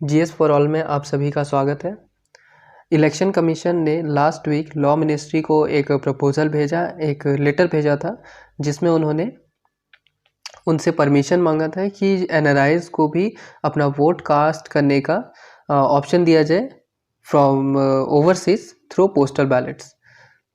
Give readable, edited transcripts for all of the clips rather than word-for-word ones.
GS for all में आप सभी का स्वागत है। इलेक्शन कमीशन ने लास्ट वीक लॉ मिनिस्ट्री को एक प्रपोज़ल भेजा, एक लेटर भेजा था जिसमें उन्होंने उनसे परमिशन मांगा था कि एनआरआईज़ को भी अपना वोट कास्ट करने का ऑप्शन दिया जाए from overseas through postal ballets.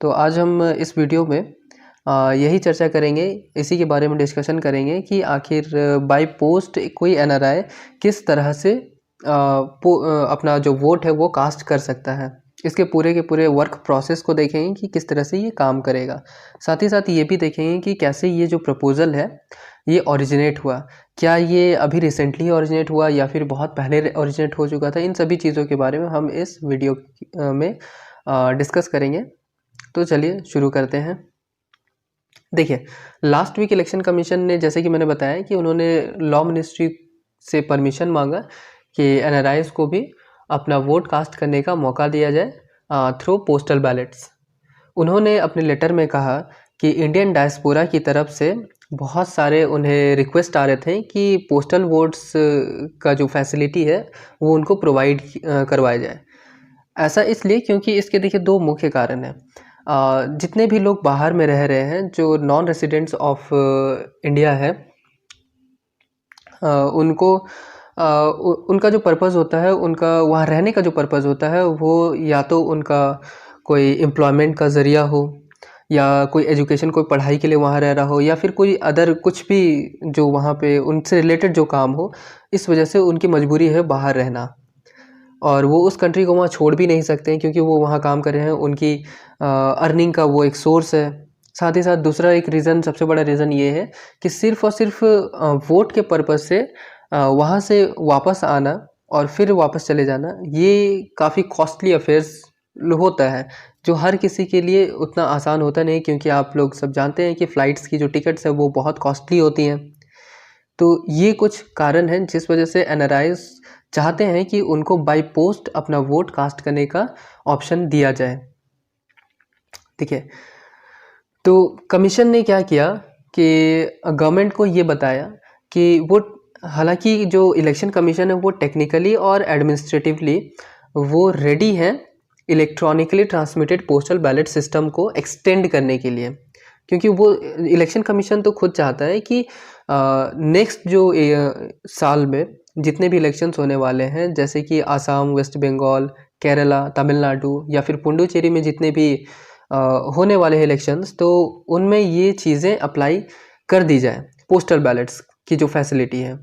तो आज हम इस वीडियो में यही चर्चा करेंगे, इसी के बारे में डिस्कशन करेंगे कि आखिर बाय पोस्ट कोई एनआरआई किस तरह से अपना जो वोट है वो कास्ट कर सकता है। इसके पूरे के पूरे वर्क प्रोसेस को देखेंगे कि किस तरह से ये काम करेगा। साथ ही साथ ये भी देखेंगे कि कैसे ये जो प्रपोज़ल है ये ओरिजिनेट हुआ, क्या ये अभी रिसेंटली ओरिजिनेट हुआ या फिर बहुत पहले ओरिजिनेट हो चुका था। इन सभी चीज़ों के बारे में हम इस वीडियो में डिस्कस करेंगे। तो चलिए शुरू करते हैं। देखिए, लास्ट वीक इलेक्शन कमीशन ने, जैसे कि मैंने बताया, कि उन्होंने लॉ मिनिस्ट्री से परमिशन मांगा कि एनआरआईज़ को भी अपना वोट कास्ट करने का मौका दिया जाए थ्रू पोस्टल बैलेट्स। उन्होंने अपने लेटर में कहा कि इंडियन डायस्पोरा की तरफ से बहुत सारे उन्हें रिक्वेस्ट आ रहे थे कि पोस्टल वोट्स का जो फैसिलिटी है वो उनको प्रोवाइड करवाया जाए। ऐसा इसलिए क्योंकि इसके देखिए दो मुख्य कारण हैं। जितने भी लोग बाहर में रह रहे हैं, जो नॉन रेसिडेंट्स ऑफ इंडिया है, उनको उनका जो पर्पज़ होता है, उनका वहाँ रहने का जो पर्पज़ होता है, वो या तो उनका कोई एम्प्लॉयमेंट का ज़रिया हो, या कोई एजुकेशन, कोई पढ़ाई के लिए वहाँ रह रहा हो, या फिर कोई अदर कुछ भी जो वहाँ पे उनसे रिलेटेड जो काम हो, इस वजह से उनकी मजबूरी है बाहर रहना। और वो उस कंट्री को वहाँ छोड़ भी नहीं सकते हैं क्योंकि वो वहाँ काम कर रहे हैं, उनकी अर्निंग का वो एक सोर्स है। साथ ही साथ दूसरा एक रीज़न, सबसे बड़ा रीज़न ये है कि सिर्फ़ और सिर्फ वोट के पर्पज़ से वहाँ से वापस आना और फिर वापस चले जाना, ये काफ़ी कॉस्टली अफेयर्स होता है, जो हर किसी के लिए उतना आसान होता नहीं, क्योंकि आप लोग सब जानते हैं कि फ़्लाइट्स की जो टिकट्स है वो बहुत कॉस्टली होती हैं। तो ये कुछ कारण हैं जिस वजह से एनआरआईज़ चाहते हैं कि उनको बाय पोस्ट अपना वोट कास्ट करने का ऑप्शन दिया जाए। ठीक है, तो कमीशन ने क्या किया कि गवर्नमेंट को ये बताया कि वो, हालांकि जो इलेक्शन कमीशन है वो टेक्निकली और एडमिनिस्ट्रेटिवली वो रेडी है electronically transmitted postal ballot system को एक्सटेंड करने के लिए, क्योंकि वो इलेक्शन कमीशन तो खुद चाहता है कि नेक्स्ट जो साल में जितने भी इलेक्शंस होने वाले हैं, जैसे कि आसाम, वेस्ट बंगाल, केरला, तमिलनाडु या फिर पुडुचेरी में जितने भी होने वाले हैं इलेक्शंस, तो उनमें ये चीज़ें अप्लाई कर दी जाए, पोस्टल बैलेट्स की जो फैसिलिटी है।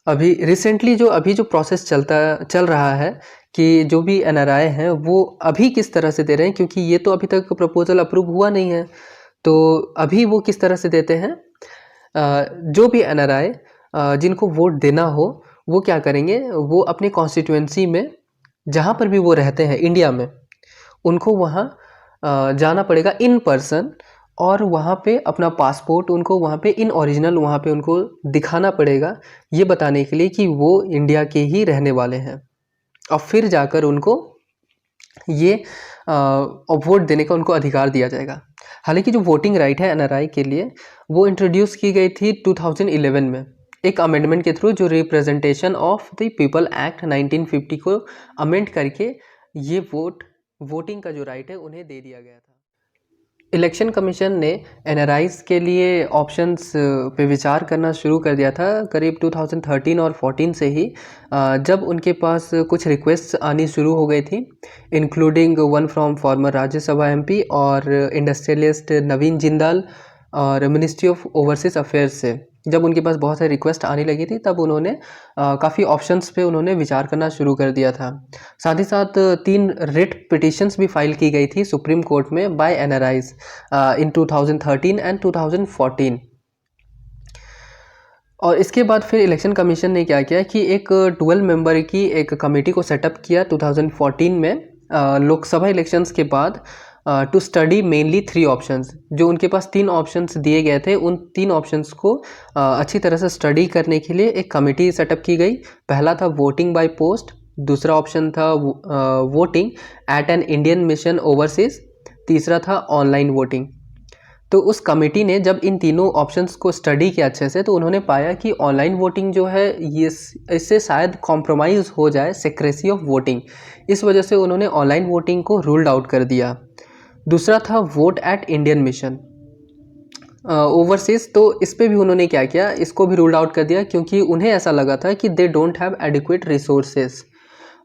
अभी रिसेंटली जो प्रोसेस चल रहा है कि जो भी एनआरआई हैं वो अभी किस तरह से दे रहे हैं, क्योंकि ये तो अभी तक प्रपोजल अप्रूव हुआ नहीं है, तो अभी वो किस तरह से देते हैं। जो भी एनआरआई जिनको वोट देना हो, वो क्या करेंगे, वो अपने कॉन्स्टिट्यूएंसी में जहाँ पर भी वो रहते हैं इंडिया में, उनको वहाँ जाना पड़ेगा इन पर्सन, और वहाँ पे अपना पासपोर्ट उनको वहाँ पे इन ओरिजिनल वहाँ पे उनको दिखाना पड़ेगा, ये बताने के लिए कि वो इंडिया के ही रहने वाले हैं। और फिर जाकर उनको ये वोट देने का उनको अधिकार दिया जाएगा। हालांकि जो वोटिंग राइट है एनआरआई के लिए, वो इंट्रोड्यूस की गई थी 2011 में एक अमेंडमेंट के थ्रू, जो representation of the people act 1950 को अमेंड करके ये वोटिंग का जो राइट है उन्हें दे दिया गया था। इलेक्शन कमीशन ने एनआरआईज़ के लिए ऑप्शंस पे विचार करना शुरू कर दिया था करीब 2013 और 14 से ही, जब उनके पास कुछ रिक्वेस्ट्स आनी शुरू हो गई थी, including one from farmer Rajya Sabha MP और इंडस्ट्रियलिस्ट नवीन जिंदाल और मिनिस्ट्री ऑफ ओवरसीज अफेयर्स से। जब उनके पास बहुत सारी रिक्वेस्ट आने लगी थी, तब उन्होंने काफ़ी ऑप्शंस पे उन्होंने विचार करना शुरू कर दिया था। साथ ही साथ 3 रिट पिटिशंस भी फाइल की गई थी सुप्रीम कोर्ट में बाय एनआरआईज़ इन 2013 एंड 2014। और इसके बाद फिर इलेक्शन कमीशन ने क्या किया कि एक 12 मेंबर की एक कमेटी को सेटअप किया 2014 में, लोकसभा इलेक्शंस के बाद, टू स्टडी मेनली 3 ऑप्शंस। जो उनके पास 3 ऑप्शंस दिए गए थे, उन 3 ऑप्शंस को अच्छी तरह से स्टडी करने के लिए एक कमेटी सेटअप की गई। पहला था वोटिंग बाय पोस्ट, दूसरा ऑप्शन था voting at an Indian mission overseas, तीसरा था ऑनलाइन वोटिंग। तो उस कमेटी ने जब इन तीनों ऑप्शंस को स्टडी किया अच्छे से, तो उन्होंने पाया कि ऑनलाइन वोटिंग जो है ये इससे शायद कॉम्प्रोमाइज़ हो जाए सिक्रेसी ऑफ वोटिंग। इस वजह से उन्होंने ऑनलाइन वोटिंग को रूल्ड आउट कर दिया। दूसरा था vote at Indian mission overseas, तो इस पे भी उन्होंने क्या किया, इसको भी रूल्ड आउट कर दिया क्योंकि उन्हें ऐसा लगा था कि they don't have adequate resources.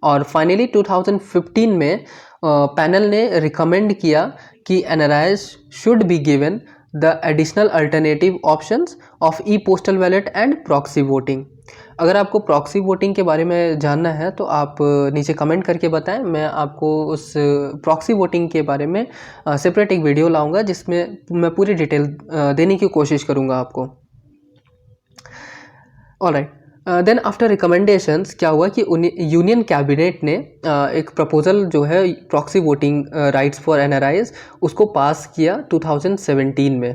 और फाइनली 2015 में पैनल ने रिकमेंड किया कि NRIs should be given the additional alternative options of E postal ballot and proxy voting. अगर आपको प्रॉक्सी वोटिंग के बारे में जानना है तो आप नीचे कमेंट करके बताएं, मैं आपको उस प्रॉक्सी वोटिंग के बारे में सेपरेट एक वीडियो लाऊंगा जिसमें मैं पूरी डिटेल देने की कोशिश करूंगा आपको। ऑलराइट, देन आफ्टर रिकमेंडेशंस क्या हुआ कि यूनियन कैबिनेट ने एक प्रपोजल जो है proxy voting rights for NRIs उसको पास किया 2017 में।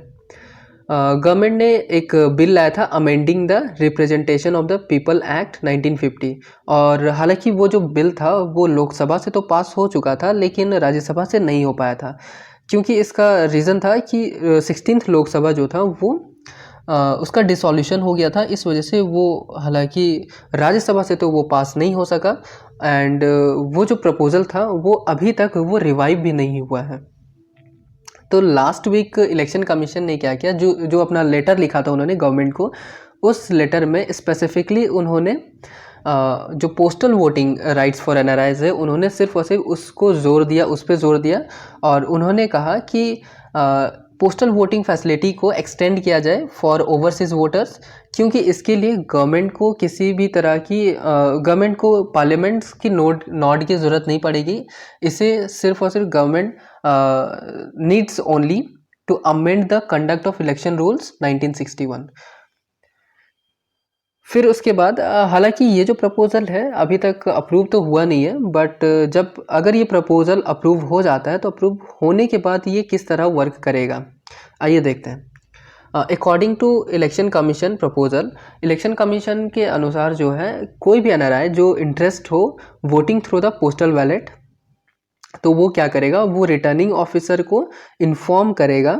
गवर्नमेंट ने एक बिल लाया था amending the representation of the people act 1950, और हालांकि वो जो बिल था वो लोकसभा से तो पास हो चुका था लेकिन राज्यसभा से नहीं हो पाया था, क्योंकि इसका रीज़न था कि 16th लोकसभा जो था वो उसका डिसॉल्यूशन हो गया था। इस वजह से वो हालांकि राज्यसभा से तो वो पास नहीं हो सका, एंड वो जो प्रपोज़ल था वो अभी तक वो रिवाइव भी नहीं हुआ है। तो लास्ट वीक इलेक्शन कमीशन ने क्या किया, जो अपना लेटर लिखा था उन्होंने गवर्नमेंट को, उस लेटर में स्पेसिफिकली उन्होंने जो postal voting rights for NRIs है उन्होंने सिर्फ और सिर्फ उसको जोर दिया, उस पर जोर दिया, और उन्होंने कहा कि पोस्टल वोटिंग फैसिलिटी को एक्सटेंड किया जाए फॉर ओवरसीज़ वोटर्स, क्योंकि इसके लिए गवर्नमेंट को किसी भी तरह की गवर्नमेंट को पार्लियामेंट्स की नॉड की ज़रूरत नहीं पड़ेगी। इसे सिर्फ और सिर्फ government needs only to amend the conduct of election rules 1961। फिर उसके बाद हालांकि ये जो प्रपोज़ल है अभी तक अप्रूव तो हुआ नहीं है, बट जब अगर ये प्रपोज़ल अप्रूव हो जाता है तो अप्रूव होने के बाद ये किस तरह वर्क करेगा, आइए देखते हैं। According to election commission proposal, election commission के अनुसार जो है कोई भी एनआरआई जो इंटरेस्ट हो voting through the postal ballot, तो वो क्या करेगा, वो रिटर्निंग ऑफिसर को इन्फॉर्म करेगा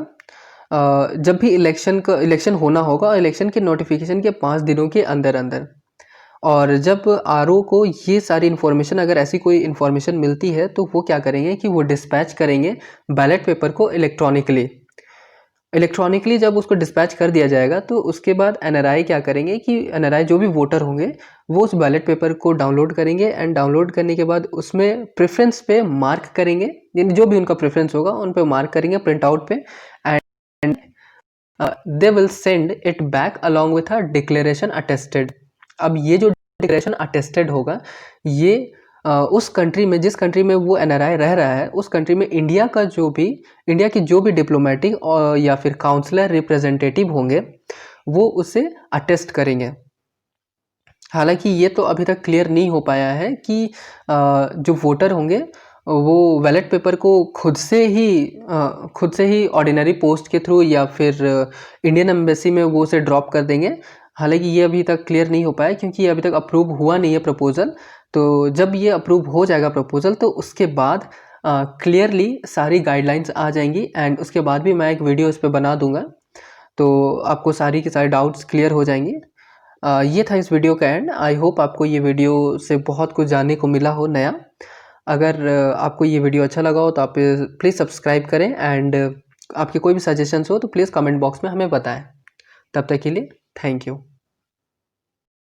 जब भी इलेक्शन होना होगा, इलेक्शन के नोटिफिकेशन के 5 दिनों के अंदर अंदर। और जब आरओ को ये सारी इन्फॉर्मेशन, अगर ऐसी कोई इन्फॉर्मेशन मिलती है तो वो क्या करेंगे कि वो डिस्पैच करेंगे बैलेट पेपर को इलेक्ट्रॉनिकली जब उसको डिस्पैच कर दिया जाएगा तो उसके बाद एनआरआई क्या करेंगे कि एनआरआई जो भी वोटर होंगे वो उस बैलेट पेपर को डाउनलोड करेंगे, एंड डाउनलोड करने के बाद उसमें प्रेफरेंस पे मार्क करेंगे, यानी जो भी उनका प्रेफरेंस होगा उन पे मार्क करेंगे प्रिंट आउट पे, and they will send it back along with a declaration attested. अब ये जो डिक्लेरेशन अटेस्टेड होगा ये उस कंट्री में, जिस कंट्री में वो एनआरआई रह रहा है, उस कंट्री में इंडिया के जो भी डिप्लोमेटिक या फिर काउंसलर रिप्रेजेंटेटिव होंगे वो उसे अटेस्ट करेंगे। हालांकि ये तो अभी तक क्लियर नहीं हो पाया है कि जो वोटर होंगे वो बैलेट पेपर को खुद से ही ऑर्डिनरी पोस्ट के थ्रू या फिर इंडियन एम्बेसी में वो उसे ड्रॉप कर देंगे। हालांकि ये अभी तक क्लियर नहीं हो पाया क्योंकि ये अभी तक अप्रूव हुआ नहीं है प्रपोज़ल। तो जब ये अप्रूव हो जाएगा प्रपोज़ल तो उसके बाद क्लियरली सारी गाइडलाइंस आ जाएंगी, एंड उसके बाद भी मैं एक वीडियो इस पर बना दूंगा, तो आपको सारी की सारी डाउट्स क्लियर हो जाएंगी। ये था इस वीडियो का एंड। आई होप आपको ये वीडियो से बहुत कुछ जानने को मिला हो नया। अगर आपको ये वीडियो अच्छा लगा हो तो आप प्लीज़ सब्सक्राइब करें, एंड आपके कोई भी सजेशंस हो तो प्लीज़ कमेंट बॉक्स में हमें बताएं। तब तक के लिए थैंक यू।